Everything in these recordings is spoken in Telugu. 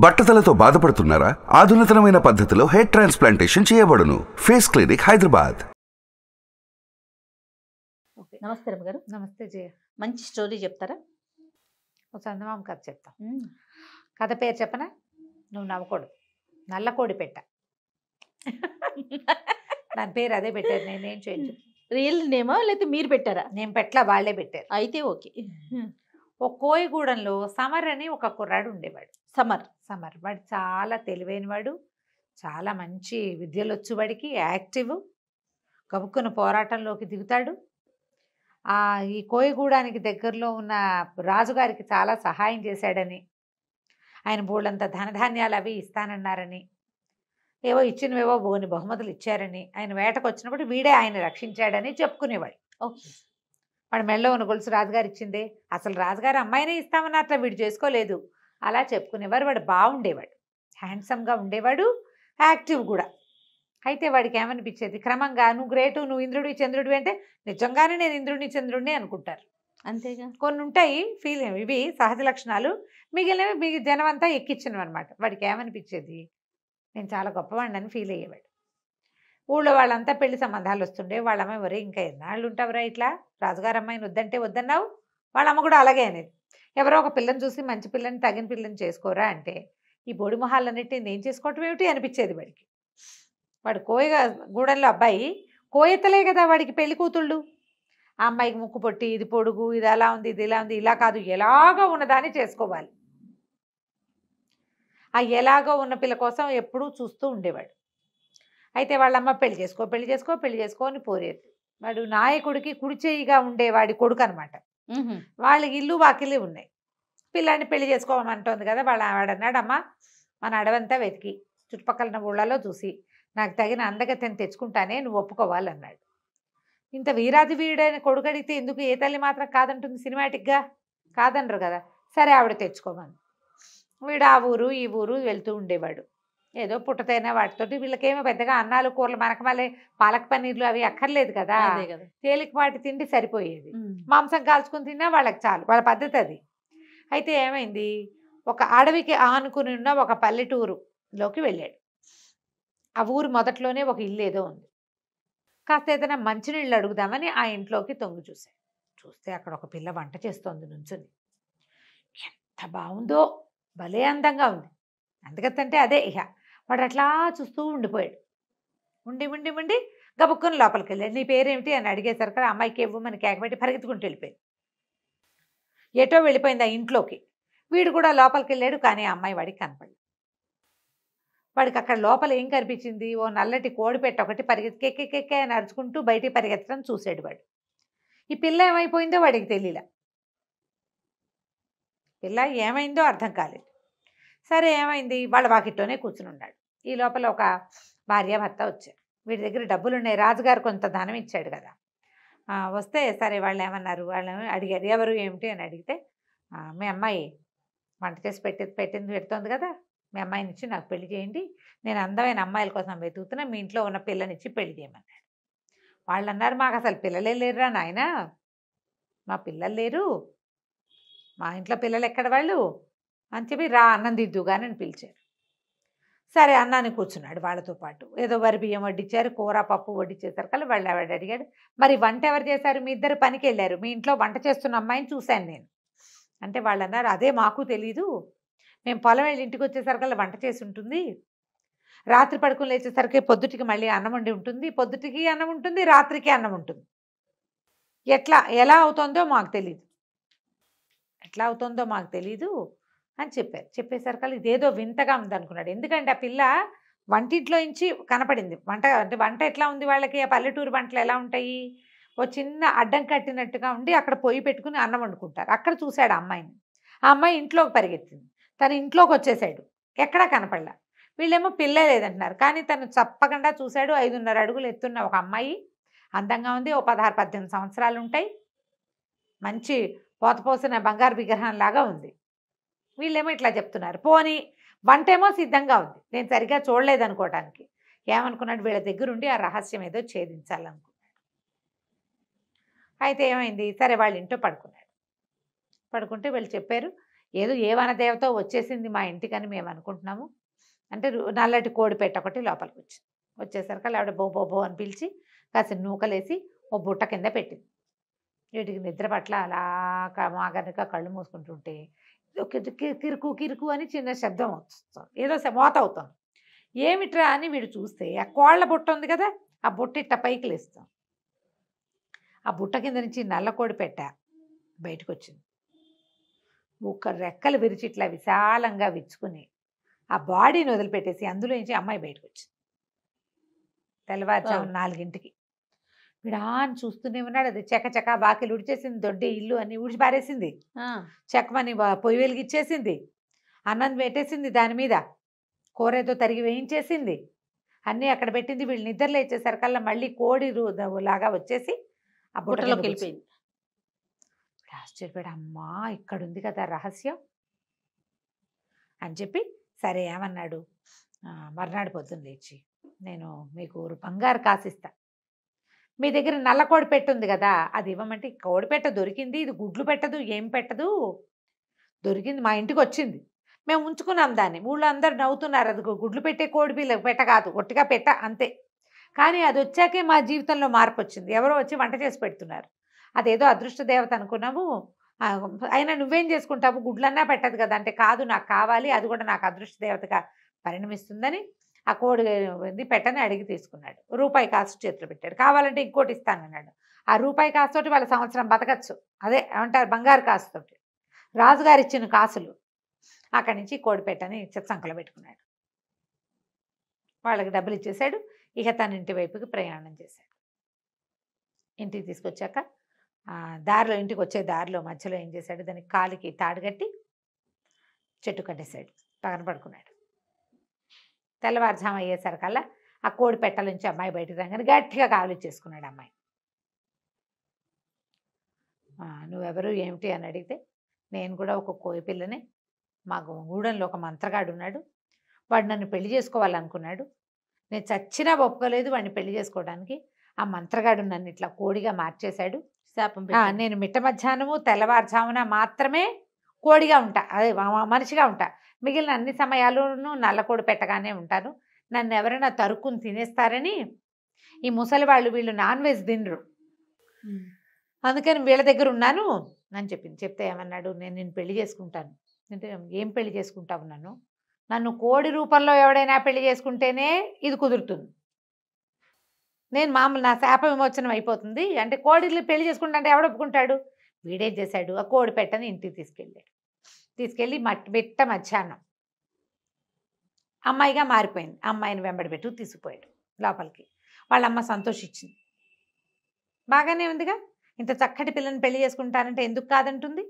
బట్టతలతో బాధపడుతున్నారా? ఆధునితనమైన పద్ధతిలో హెయిర్ ట్రాన్స్ప్లాంటేషన్ చేయబడును. Face clinic, Hyderabad. నమస్తే రమ్మగారు. నమస్తే జయ. మంచి స్టోరీ చెప్తారా? ఒక చందమామ కథ చెప్తా. కథ పేరు చెప్పనా? నువ్వు నవ్వకూడదు. నల్లకోడి పెట్ట. దాని పేరు అదే పెట్టారు, నేనేం చేయలేదు. రియల్ నేమా లేకపోతే మీరు పెట్టారా? నేను పెట్టలా, వాళ్ళే పెట్టారు. అయితే ఓకే. ఒక కోయిగూడెంలో సమర్ అని ఒక కుర్రాడు ఉండేవాడు. సమర్ వాడు చాలా తెలివైనవాడు, చాలా మంచి విద్యలు వచ్చు, వాడికి యాక్టివ్, కబుక్కున పోరాటంలోకి దిగుతాడు. ఈ కోయిగూడానికి దగ్గరలో ఉన్న రాజుగారికి చాలా సహాయం చేశాడని, ఆయన బోళ్ళంత ధనధాన్యాలు అవి ఇస్తానన్నారని, ఏవో ఇచ్చినవేవో బోని బహుమతులు ఇచ్చారని, ఆయన వేటకు వచ్చినప్పుడు వీడే ఆయన రక్షించాడని చెప్పుకునేవాడు. ఓకే. వాడు మెళ్ళో ఉన్న గొలుసు రాజుగారు ఇచ్చిందే, అసలు రాజుగారు అమ్మాయినే ఇస్తామని అట్లా వీడు చేసుకోలేదు, అలా చెప్పుకునేవారు. వాడు బాగుండేవాడు, హ్యాండ్సమ్గా ఉండేవాడు, యాక్టివ్ కూడా. అయితే వాడికి ఏమనిపించేది, క్రమంగా నువ్వు గ్రేటు, నువ్వు ఇంద్రుడివి చంద్రుడివి అంటే నిజంగానే నేను ఇంద్రుడిని చంద్రుడిని అనుకుంటారు. అంతేగా. కొన్ని ఉంటాయి ఫీలింగ్, ఇవి సహజ లక్షణాలు. మిగిలినవి జనం అంతా ఎక్కించినవి అనమాట. వాడికి ఏమనిపించేది, నేను చాలా గొప్పవాడిని అని ఫీల్ అయ్యేవాడు. ఊళ్ళో వాళ్ళంతా పెళ్లి సంబంధాలు వస్తుండే. వాళ్ళ అమ్మాయి వరే ఇంకా ఎన్నాళ్ళు ఉంటావురా ఇట్లా, రాజుగారు అమ్మాయిని వద్దంటే వద్దన్నావు. వాళ్ళ అమ్మ కూడా అలాగే అనేది. ఎవరో ఒక పిల్లని చూసి మంచి పిల్లని, తగిన పిల్లని చేసుకోరా అంటే, ఈ బొడి మొహాలన్నిటి నేను చేసుకోవటం ఏమిటి అనిపించేది వాడికి. వాడు గూడెంలో అబ్బాయి, కోయతలే కదా వాడికి పెళ్లి కూతుళ్ళు. ఆ అమ్మాయికి ముక్కు పొట్టి, ఇది పొడుగు, ఇది అలా ఉంది, ఇది ఇలా ఉంది, ఇలా కాదు, ఎలాగో ఉన్నదాన్ని చేసుకోవాలి. ఆ ఎలాగో ఉన్న పిల్ల కోసం ఎప్పుడూ చూస్తూ ఉండేవాడు. అయితే వాళ్ళమ్మ పెళ్లి చేసుకో అని పోరేది. వాడు నాయకుడికి కుడి చేయిగా ఉండేవాడి కొడుకు అనమాట. వాళ్ళ ఇల్లు వాకిలి ఉన్నాయి. పిల్లాన్ని పెళ్లి చేసుకోమంటోంది కదా. వాడన్నాడు, అమ్మ మన అడవంతా వెతికి చుట్టుపక్కల ఊళ్ళలో చూసి నాకు తగిన అందగతని తెచ్చుకుంటానే, నువ్వు ఒప్పుకోవాలన్నాడు. ఇంత వీరాది వీడైన కొడుకు అడిగితే ఎందుకు, ఏ తల్లి మాత్రం కాదంటుంది సినిమాటిక్గా, కాదనరు కదా. సరే ఆవిడ తెచ్చుకోమని. వీడు ఆ ఊరు ఈ ఊరు వెళ్తూ ఉండేవాడు. ఏదో పుట్టతైనా వాటితోటి వీళ్ళకేమో పెద్దగా అన్నాలు కూరలు మనకమలే పాలక పన్నీర్లు అవి అక్కర్లేదు కదా. తేలికపాటి తిండి సరిపోయేది. మాంసం కాల్చుకుని తిన్నా వాళ్ళకి చాలు, వాళ్ళ పద్ధతి అది. అయితే ఏమైంది, ఒక అడవికి ఆనుకుని ఉన్న ఒక పల్లెటూరులోకి వెళ్ళాడు. ఆ ఊరు మొదట్లోనే ఒక ఇల్లు ఏదో ఉంది. కాస్త ఏదైనా మంచినీళ్ళు అడుగుదామని ఆ ఇంట్లోకి తొంగి చూస్తే అక్కడ ఒక పిల్ల వంట చేస్తోంది నుంచుని. ఎంత బాగుందో, భలే అందంగా ఉంది. అందుకంటే అదే ఇహ. వాడు అట్లా చూస్తూ ఉండిపోయాడు. ఉండి గబుక్కుని లోపలికి వెళ్ళాడు. నీ పేరేమిటి అని అడిగేసరికి ఆ అమ్మాయికి ఇవ్వమని కేకబెట్టి పరిగెత్తుకుంటూ వెళ్ళిపోయింది. ఎటో వెళ్ళిపోయింది ఆ ఇంట్లోకి. వీడు కూడా లోపలికి వెళ్ళాడు, కానీ ఆ అమ్మాయి వాడికి కనపడలేదు. వాడికి అక్కడ లోపల ఏం కనిపించింది, ఓ నల్లటి కోడిపెట్ట ఒకటి కెక్కే అని అరుచుకుంటూ బయటికి పరిగెత్తడం చూశాడు వాడు. ఈ పిల్ల ఏమైపోయిందో వాడికి తెలియలే. పిల్ల ఏమైందో అర్థం కాలేదు. సరే ఏమైంది, వాళ్ళ వాకిట్లోనే కూర్చుని ఉన్నాడు. ఈ లోపల ఒక భార్యాభర్త వచ్చారు. వీడి దగ్గర డబ్బులు ఉన్నాయి, రాజుగారు కొంత ధనం ఇచ్చాడు కదా. వస్తే సరే వాళ్ళు ఏమన్నారు, వాళ్ళని అడిగారు ఎవరు ఏమిటి అని అడిగితే, మీ అమ్మాయి వంట చేసి పెడుతోంది కదా, మీ అమ్మాయిని ఇచ్చి నాకు పెళ్లి చేయండి, నేను అందమైన అమ్మాయిల కోసం వెతుకుతున్నా, మీ ఇంట్లో ఉన్న పిల్లనిచ్చి పెళ్లి చేయమన్నాడు. వాళ్ళు అన్నారు, మాకు అసలు పిల్లలే లేరురా నాయన, మా పిల్లలు లేరు, మా ఇంట్లో పిల్లలు ఎక్కడ వాళ్ళు అని చెప్పి, రా అన్నం దిద్దుగాని అని పిలిచారు. సరే అన్నాన్ని కూర్చున్నాడు వాళ్ళతో పాటు. ఏదో వరి బియ్యం వడ్డించారు, కూర పప్పు వడ్డించేసారు కదా. వాళ్ళు ఆవిడ అడిగాడు, మరి వంట ఎవరు చేశారు, మీ ఇద్దరు పనికి వెళ్ళారు, మీ ఇంట్లో వంట చేస్తున్న అమ్మాయిని చూశాను నేను అంటే, వాళ్ళు అన్నారు, అదే మాకు తెలీదు, మేము పొలం వెళ్ళి ఇంటికి వచ్చేసరికి వంట చేసి ఉంటుంది, రాత్రి పడుకుని లేచేసరికి పొద్దుటికి మళ్ళీ అన్నం వండి ఉంటుంది, పొద్దుటికి అన్నం ఉంటుంది, రాత్రికి అన్నం ఉంటుంది, ఎలా అవుతుందో మాకు తెలీదు అని చెప్పారు. చెప్పేసరికి ఇదేదో వింతగా ఉందనుకున్నాడు. ఎందుకంటే ఆ పిల్ల వంటింట్లో నుంచి కనపడింది. వంట ఎట్లా ఉంది వాళ్ళకి, ఆ పల్లెటూరు వంటలు ఎలా ఉంటాయి, ఓ చిన్న అడ్డం కట్టినట్టుగా ఉండి అక్కడ పొయ్యి పెట్టుకుని అన్నం వండుకుంటారు. అక్కడ చూశాడు ఆ అమ్మాయిని. ఆ అమ్మాయి ఇంట్లోకి పరిగెత్తింది. తను ఇంట్లోకి వచ్చేసాడు, ఎక్కడా కనపడలా. వీళ్ళేమో పిల్ల లేదంటున్నారు, కానీ తను తప్పకుండా చూశాడు. 5.5 అడుగులు ఎత్తున్న ఒక అమ్మాయి, అందంగా ఉంది, ఓ 16-18 సంవత్సరాలు ఉంటాయి, మంచి పోతపోసిన బంగారు విగ్రహం లాగా ఉంది. వీళ్ళేమో ఇట్లా చెప్తున్నారు. పోనీ వంటేమో సిద్ధంగా ఉంది, నేను సరిగ్గా చూడలేదనుకోవటానికి. ఏమనుకున్నాడు, వీళ్ళ దగ్గరుండి ఆ రహస్యం ఏదో ఛేదించాలనుకున్నాడు. అయితే ఏమైంది, సరే వాళ్ళ ఇంట్లో పడుకుంటే వీళ్ళు చెప్పారు, ఏదో ఏ వనదేవతో వచ్చేసింది మా ఇంటికని మేము అనుకుంటున్నాము అంటే నల్లటి కోడి పెట్ట ఒకటి లోపలికి వచ్చింది. వచ్చేసరికి ఆవిడ బో బో బో అని పిలిచి కాస్త నూకలేసి ఓ బుట్ట కింద పెట్టింది. వీటికి నిద్ర పట్ల అలా మాగనక కళ్ళు మూసుకుంటుంటే కిరుకు కిరుకు అని చిన్న శబ్దం వస్తుంది, ఏదో మోత అవుతుంది. ఏమిట్రా అని వీడు చూస్తే ఆ కోళ్ళ బుట్ట ఉంది కదా, ఆ బుట్ట ఇట్ట పైకి లేస్తాం. ఆ బుట్ట కింద నుంచి నల్ల కోడి పెట్ట బయటకు వచ్చింది. ఒక రెక్కలు విరిచి ఇట్లా విశాలంగా విచ్చుకుని ఆ బాడీని వదిలిపెట్టేసి అందులో నుంచి అమ్మాయి బయటకు వచ్చింది. తెల్లవారుజాము 4ంటికి వీడు అని చూస్తూనే ఉన్నాడు. అది చకచక బాకిలు ఉడిచేసింది, దొడ్డి ఇల్లు అన్ని ఊడిచి పారేసింది, చెక్కమని పొయ్యి వెలిగిచ్చేసింది, అన్నం పెట్టేసింది, దాని మీద కూర ఏదో తరిగి వేయించేసింది, అన్నీ అక్కడ పెట్టింది. వీళ్ళు నిద్ర లేచేసరికల్లా మళ్ళీ కోడి లాగా వచ్చేసి ఆ బుట్టలోకి వెళ్ళిపోయింది. ఆశ్చర్యపోయాడు, అమ్మా ఇక్కడ ఉంది కదా రహస్యం అని చెప్పి సరే ఏమన్నాడు, మర్నాడు పొద్దున్న లేచి నేను మీకు బంగారు కాసిస్తా, మీ దగ్గర నల్ల కోడి పెట్ట ఉంది కదా అది ఇవ్వమంటే, కోడి పెట్ట దొరికింది, ఇది గుడ్లు పెట్టదు ఏం పెట్టదు, దొరికింది మా ఇంటికి వచ్చింది, మేము ఉంచుకున్నాం దాన్ని, ఊళ్ళో అందరు నవ్వుతున్నారు, అది గుడ్లు పెట్టే కోడి పిల్ల పెట్ట కాదు, ఒట్టిగా పెట్ట అంతే, కానీ అది వచ్చాకే మా జీవితంలో మార్పు వచ్చింది, ఎవరో వచ్చి వంట చేసి పెడుతున్నారు, అదేదో అదృష్ట దేవత అనుకున్నాము, అయినా నువ్వేం చేసుకుంటావు, గుడ్లన్నా పెట్టదు కదా అంటే, కాదు నాకు కావాలి, అది కూడా నాకు అదృష్ట దేవతగా పరిణమిస్తుందని ఆ కోడి పెట్టని అడిగి తీసుకున్నాడు. రూపాయి కాసు చేతిలో పెట్టాడు, కావాలంటే ఇంకోటి ఇస్తానన్నాడు. ఆ రూపాయి కాసుతోటి వాళ్ళ సంవత్సరం బతకచ్చు, అదే ఏమంటారు బంగారు కాసుతోటి, రాజుగారు ఇచ్చిన కాసులు. అక్కడి నుంచి కోడి పెట్టని సంకలో పెట్టుకున్నాడు, వాళ్ళకి డబ్బులు ఇచ్చేశాడు. ఇక తన ఇంటి వైపుకి ప్రయాణం చేశాడు. ఇంటికి తీసుకొచ్చాక దారిలో, ఇంటికి వచ్చే దారిలో మధ్యలో ఏం చేశాడు, దానికి కాలికి తాడు కట్టి చెట్టు కట్టేశాడు, పక్కన పడుకున్నాడు. తెల్లవారుజాము అయ్యేసరికల్లా ఆ కోడి పెట్టల నుంచి అమ్మాయి బయటకు రాగానే గట్టిగా కావలిచ్చేసుకున్నాడు అమ్మాయి. నువ్వెవరు ఏమిటి అని అడిగితే, నేను కూడా ఒక కోయి పిల్లని, మాకు గూడెంలో ఒక మంత్రగాడు ఉన్నాడు, వాడు నన్ను పెళ్లి చేసుకోవాలనుకున్నాడు, నేను చచ్చినా ఒప్పుకోలేదు వాడిని పెళ్లి చేసుకోవడానికి, ఆ మంత్రగాడు నన్ను ఇట్లా కోడిగా మార్చేశాడు, శాపం నేను మిట్ట మధ్యాహ్నము తెల్లవారుజామున మాత్రమే కోడిగా ఉంటా, అదే మనిషిగా ఉంటా, మిగిలిన అన్ని సమయాల్లోనూ నల్ల కోడి పెట్టగానే ఉంటాను, నన్ను ఎవరైనా తరుక్కుని తినేస్తారని ఈ ముసలి వాళ్ళు వీళ్ళు నాన్ వెజ్ తినరు, అందుకని వీళ్ళ దగ్గర ఉన్నాను అని చెప్పింది. చెప్తే ఏమన్నాడు, నేను నిన్ను పెళ్లి చేసుకుంటాను అంటే, ఏం పెళ్లి చేసుకుంటావు నన్ను, నన్ను కోడి రూపంలో ఎవడైనా పెళ్లి చేసుకుంటేనే ఇది కుదురుతుంది, నేను మామూలు నా శాప విమోచనం అయిపోతుంది అంటే, కోడిని పెళ్లి చేసుకుంటా అంటే ఎవడు ఒప్పుకుంటాడు. వీడేం చేశాడు, ఆ కోడి పెట్టని ఇంటికి తీసుకెళ్ళాడు. తీసుకెళ్ళి మిట్ట మధ్యాహ్నం అమ్మాయిగా మారిపోయింది, అమ్మాయిని వెంబడి పెట్టు తీసుకుపోయాడు లోపలికి. వాళ్ళ అమ్మ సంతోషించింది, బాగానే ఉందిగా, ఇంత చక్కటి పిల్లని పెళ్లి చేసుకుంటానంటే ఎందుకు కాదంటుంది,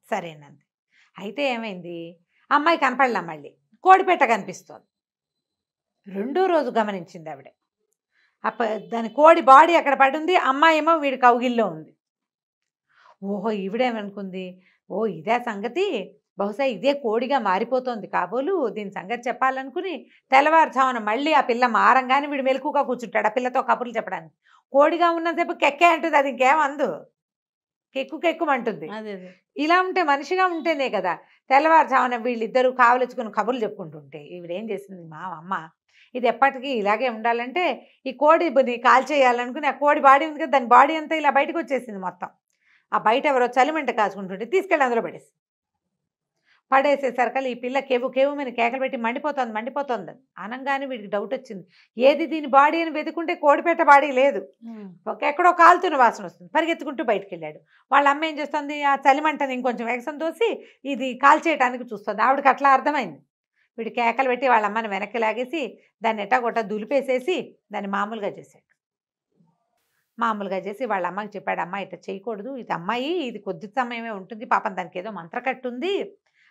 సరేనంది. అయితే ఏమైంది, అమ్మాయి కనపడలే, మళ్ళీ కోడిపెట్ట కనిపిస్తోంది. రెండో రోజు గమనించింది ఆవిడ, దాని కోడి బాడీ అక్కడ పడుంది, అమ్మాయి ఏమో వీడి కౌగిల్లో ఉంది. ఓహో ఈవిడేమనుకుంది, ఓ ఇదే సంగతి, బహుశా ఇదే కోడిగా మారిపోతుంది కాబోలు, దీని సంగతి చెప్పాలనుకుని తెల్లవారుజామున మళ్ళీ ఆ పిల్ల మారంగానే వీడు మెలకుగా కూర్చుంటాడు ఆ పిల్లతో కబుర్లు చెప్పడానికి. కోడిగా ఉన్నసేపు కెక్కే అంటుంది, అది ఇంకేమందు, కెక్కుమంటుంది. ఇలా ఉంటే మనిషిగా ఉంటేనే కదా. తెల్లవారుజామున వీళ్ళిద్దరూ కావలించుకుని కబుర్లు చెప్పుకుంటుంటే ఈవిడేం చేసింది, మా అమ్మ ఇది ఎప్పటికీ ఇలాగే ఉండాలంటే ఈ కోడిని కాల్చేయాలనుకుని, ఆ కోడి బాడీ ఉంది కదా, దాని బాడీ అంతా ఇలా బయటకు వచ్చేసింది మొత్తం. ఆ బయట ఎవరో చలిమంట కాచుకుంటుంటే తీసుకెళ్ళి అందులో పడేసేసరికి ఈ పిల్ల కేవు మీద కేకలు పెట్టి మండిపోతుంది అనగానే వీడికి డౌట్ వచ్చింది, ఏది దీని బాడీ అని వెతుకుంటే కోడిపేట బాడీ లేదు, ఎక్కడో కాలుతున్న వాసన వస్తుంది, పరిగెత్తుకుంటూ బయటకు వెళ్ళాడు. వాళ్ళ అమ్మ ఏం చేస్తుంది, ఆ చలిమంటని ఇంకొంచెం వేగం దోసి ఇది కాల్చేయడానికి చూస్తుంది. ఆవిడకి అట్లా అర్థమైంది. వీడు కేకలు పెట్టి వాళ్ళ అమ్మని వెనక్కి లాగేసి దాన్ని ఎట్టాగొట్ట దులిపేసేసి దాన్ని మామూలుగా చేశాడు. మామూలుగా చేసి వాళ్ళ అమ్మకి చెప్పాడు, అమ్మ ఇట్లా చేయకూడదు, ఇది అమ్మాయి, ఇది కొద్ది సమయమే ఉంటుంది, పాపం దానికి ఏదో మంత్రకట్టుంది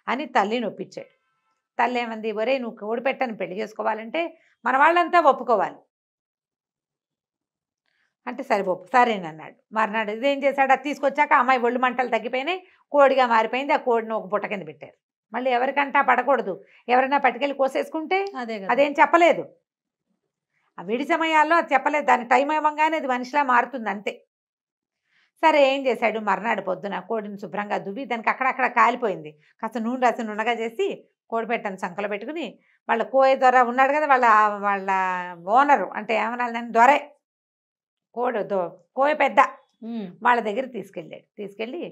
అని తల్లిని ఒప్పించాడు. తల్లి ఏమంది, ఒరే నువ్వు కోడిపెట్టని పెళ్లి చేసుకోవాలంటే మన వాళ్ళంతా ఒప్పుకోవాలి అంటే, సరేనన్నాడు. మర్నాడు ఇదేం చేశాడు, అది తీసుకొచ్చాక అమ్మాయి ఒళ్ళు మంటలు తగ్గిపోయినాయి, కోడిగా మారిపోయింది. ఆ కోడిని ఒక బుట్ట కింద పెట్టారు. మళ్ళీ ఎవరికంటా పడకూడదు, ఎవరైనా పట్టుకెళ్ళి కోసేసుకుంటే అదేం చెప్పలేదు. ఆ విడి సమయాల్లో అది చెప్పలేదు, దాని టైం ఇవ్వగానే అది మనిషిలా మారుతుంది అంతే. సరే ఏం చేశాడు, మర్నాడు పొద్దున కోడిని శుభ్రంగా దువ్వి దానికి అక్కడక్కడ కాలిపోయింది, కాస్త నూనె రాసి నున్నగా చేసి కోడిపెట్టను సంకలో పెట్టుకుని వాళ్ళ కోయ దొర ఉన్నాడు కదా, వాళ్ళ ఓనరు అంటే ఏమన్నా నేను దొరే కోయ పెద్ద వాళ్ళ దగ్గర తీసుకెళ్ళి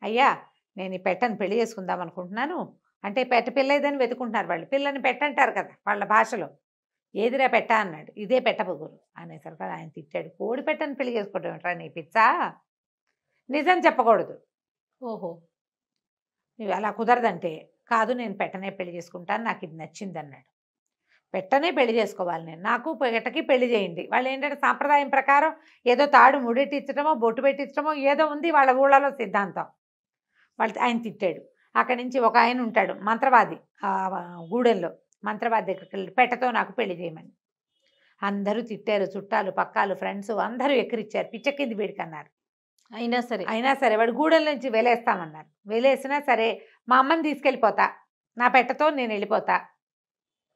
అయ్యా నేను ఈ పెట్టను పెళ్లి చేసుకుందాం అనుకుంటున్నాను అంటే పెట్ట పిల్ల ఇదని వెతుకుంటున్నారు వాళ్ళు, పిల్లని పెట్టంటారు కదా వాళ్ళ భాషలో, ఏదిరా పెట్ట అన్నాడు, ఇదే పెట్టబొగురు అనేసరికి ఆయన తిట్టాడు, కోడి పెట్టని పెళ్లి చేసుకోవడం ఏంట్రా నీ పిచ్చా, నిజం చెప్పకూడదు, ఓహో నువ్వు అలా కుదరదంటే కాదు నేను పెట్టనే పెళ్లి చేసుకుంటాను, నాకు ఇది నచ్చింది అన్నాడు. పెట్టనే పెళ్లి చేసుకోవాలి నేను, నాకు పెట్టకి పెళ్లి చేయండి. వాళ్ళు ఏంటంటే సాంప్రదాయం ప్రకారం ఏదో తాడు ముడెట్టించడమో బొట్టు పెట్టించడమో ఏదో ఉంది వాళ్ళ ఊళ్ళలో సిద్ధాంతం. ఆయన తిట్టాడు. అక్కడి నుంచి ఒక ఆయన ఉంటాడు మంత్రవాది, గూడెంలో మంత్రవాది దగ్గరికి వెళ్ళి పెట్టతో నాకు పెళ్లి చేయమని. అందరూ తిట్టారు, చుట్టాలు పక్కాలు ఫ్రెండ్స్ అందరూ ఎక్కిరిచ్చారు, పిచ్చెక్కింది వీడికన్నారు. అయినా సరే వాడు గూడెం నుంచి వెలేస్తామన్నారు. వెలేసినా సరే మా అమ్మని తీసుకెళ్ళిపోతా, నా పెట్టతో నేను వెళ్ళిపోతా,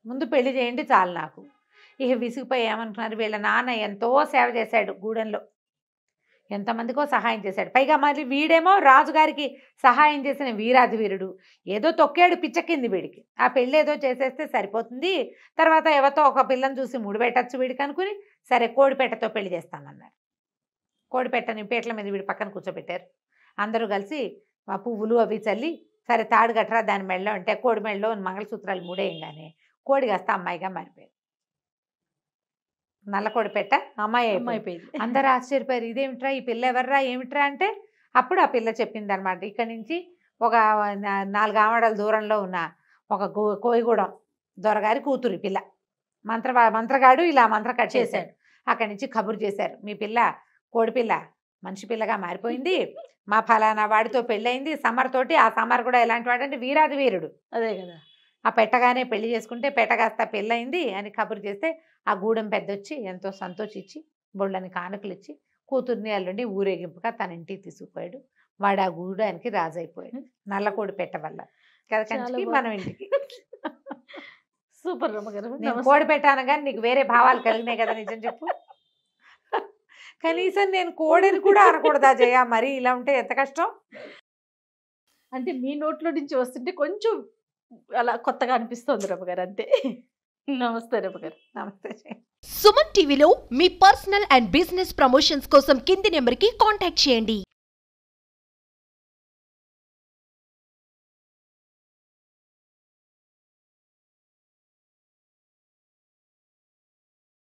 ముందు పెళ్లి చేయండి చాలు నాకు. ఇక విసిగిపోయి ఏమనుకున్నారు, వీళ్ళ నాన్న ఎంతో సేవ చేశాడు గూడెంలో, ఎంతమందికో సహాయం చేశాడు, పైగా మరి వీడేమో రాజుగారికి సహాయం చేసిన వీరాది వీరుడు, ఏదో తొక్కాడు పిచ్చెక్కింది వీడికి, ఆ పెళ్ళి ఏదో చేసేస్తే సరిపోతుంది, తర్వాత ఎవరితో ఒక పిల్లని చూసి ముడిపెట్టచ్చు వీడికి అనుకుని సరే కోడిపెట్టతో పెళ్లి చేస్తామన్నారు. కోడిపెట్టని పీటల మీద వీడి పక్కన కూర్చోబెట్టారు. అందరూ కలిసి ఆ పువ్వులు అవి చల్లి సరే తాడు గట్రా దాని మెడలో అంటే కోడి మెడలో మంగళసూత్రాలు మూడేయంగానే కోడి కాస్త అమ్మాయిగా మారిపోయింది. నల్ల కోడి పెట్ట అమ్మాయి అయిపోయింది. అందరూ ఆశ్చర్యపోయారు, ఇదేమిట్రా ఈ పిల్ల ఎవర్రా ఏమిట్రా అంటే అప్పుడు ఆ పిల్ల చెప్పింది అనమాట, ఇక్కడి నుంచి ఒక 4 ఆమడల దూరంలో ఉన్న ఒక కోయిగూడెం దొరగారి కూతురు పిల్ల, మంత్రగాడు ఇలా మంత్ర కట్ చేశాడు. అక్కడి నుంచి కబురు చేశారు, మీ పిల్ల కోడిపిల్ల మనిషి పిల్లగా మారిపోయింది, మా ఫలానా వాడితో పెళ్ళయింది సమర్తోటి, ఆ సమర్ కూడా ఎలాంటి వాడు అంటే వీరాది వీరుడు, అదే కదా, ఆ పెట్టగానే పెళ్లి చేసుకుంటే పెట్టగాస్త పెళ్ళయింది అని కబురు చేస్తే ఆ గూడెం పెద్దొచ్చి ఎంతో సంతోషించి బొళ్ళని కానుకలు ఇచ్చి కూతుర్ని అల్లుండి ఊరేగింపుగా తన ఇంటికి తీసుకుపోయాడు. వాడు ఆ గూడానికి రాజు అయిపోయాడు నల్లకోడి పెట్ట వల్ల కదా, కంచికి మనం ఇంటికి. సూపర్ రమ్మగారు. నేను కోడి పెట్టాను కానీ నీకు వేరే భావాలు కలిగినాయి కదా, నిజం చెప్పు. కనీసం నేను కోడిని కూడా అనకూడదా జయ, మరి ఇలా ఉంటే ఎంత కష్టం. అంటే మీ నోట్లో నుంచి వస్తుంటే కొంచెం అలా కొత్తగా అనిపిస్తుంది రమ్మగారు, అంతే. నమస్తే రమ్మగారు. నమస్తే. సుమన్ టీవీలో మీ పర్సనల్ అండ్ బిజినెస్ ప్రమోషన్స్ కోసం కింది నెంబర్కి కాంటాక్ట్ చేయండి.